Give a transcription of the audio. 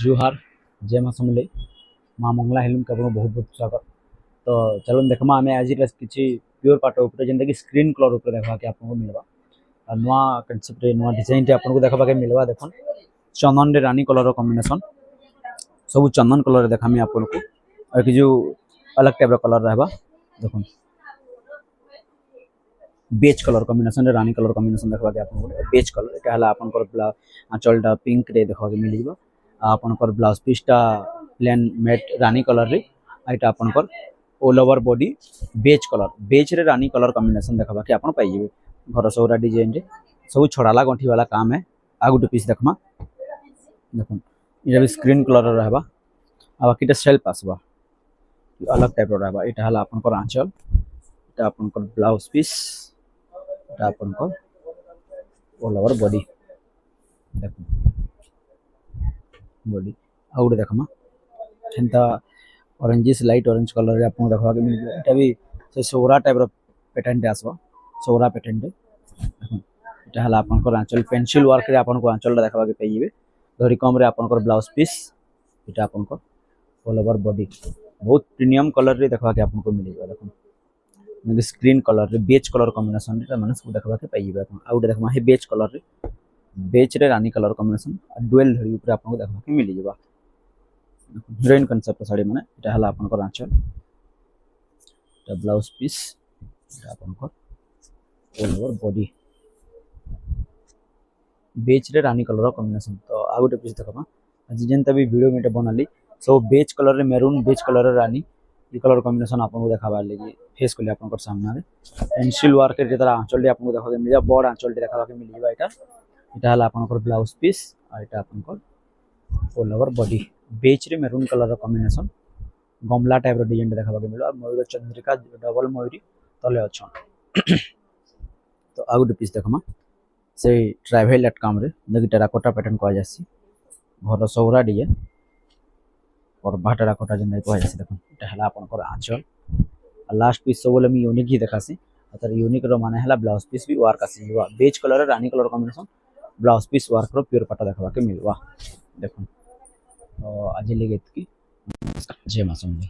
जुहार जय माँ समलेई माँ मंगला हेलुम के आपको बहुत बहुत स्वागत। तो चलो देखमा आम आज किसी प्योर पाट उपर जेनटा कि स्क्रीन कलर उपर देखा कि आपको मिलवा नुआ कनसेप्ट नुआ डिजाइन आपको देखा के मिलवा देखो चंदन रे रानी कलर कॉम्बिनेशन सब चंदन कलर देखामी आपको और कि जो अलग टाइप कलर रहा देखो बेज कलर कॉम्बिनेशन रानी कलर कॉम्बिनेशन देखा के आपको बेज कलर यहाँ आपंकर आंचलटा पिंक रे देखा के मिल आपंकर ब्लाउज पीसटा प्लेन मेट रानी कलर रे आइटा आपंकर ऑल ओवर बॉडी बेज रे रानी कलर कॉम्बिनेशन देखा कि आप पाइबे घर सौरा डिजाइन रे सब छड़ाला गंठी वाला काम है। आ गोटे पीस देखमा देखो ये भी स्क्रीन कलर रहबा आ बाकीटा सेल्फ आसबा अलग टाइप रहबा। एटा हला आपनकर आंचल एटा आपनकर ब्लाउज पीस एटा आपनकर ऑल ओवर बॉडी देखो बॉडी आ गोटे देखमा एंता ऑरेंजिस लाइट ऑरेंज कलर रे आपन देखा के मिल एटा भी से सोरा टाइप रो पैटर्न आसबा सोरा पैटर्न रे देखो एटा हला आपनकर आंचल पेंसिल वर्क रे आपन को आंचल देखा के पाइबे धरी कम रे आपनकर ब्लाउज पीस एटा आपनकर ऑल ओवर बॉडी बहुत प्रीमियम कलर रे देखा के आपन को मिलेगा देखो मतलब स्क्रीन कलर रे बेज कलर कॉम्बिनेशन रे माने सब देखा के पाइबे आपन आ गोटे देखमा हे बेज कलर रे बेज रे रानी कलर कॉम्बिनेशन डुअल धरी ऊपर आपन को देखा के मिल जाबा हीरोइन कांसेप्ट साड़ी माने एटा हला आपनकर आंचल एटा ब्लाउज पीस एटा आपनकर ऑल ओवर बॉडी बेज रे रानी कलर कॉम्बिनेशन। तो आ गोटे पीस देखमा आज जेनता भी वीडियो में बनाली सब बेज कलर रे मेरून बेज कलर रे रानी ये कलर कॉम्बिनेशन आपको देखाबार लगी फेस कले आपन सामने पेंसिल वर्क रे जरा आंचल आपको देखा के मिल बड़ आंचल देखा के मिल जाबा एटा हला आपनकर ब्लाउज पीस और एटा आपनकर ऑल ओवर बॉडी बेज रे मेरून कलर कॉम्बिनेशन गमला टाइप रो डिजाइन देखा के मिल और मयूर चंद्रिका डबल मयूरी तले अच्छा। तो आ गोटे पीस देखमा से ट्राइवेल एट काम रे देखि टेराकोटा पैटर्न कह जासी घर सौरा डिजाइन और बाटा टेराकोटा जेन कह जासी देखो एटा हला आपनकर आंचल लास्ट पीस सब बोले मी यूनिक ही देखासी तर यूनिक रो माने हला ब्लाउज पीस भी वर्क आसी जवा बेज कलर रानी colour combination blouse piece work रो प्योर पाटा देखा के मिलवा देखो। तो आज लेगे की जय मां समझे।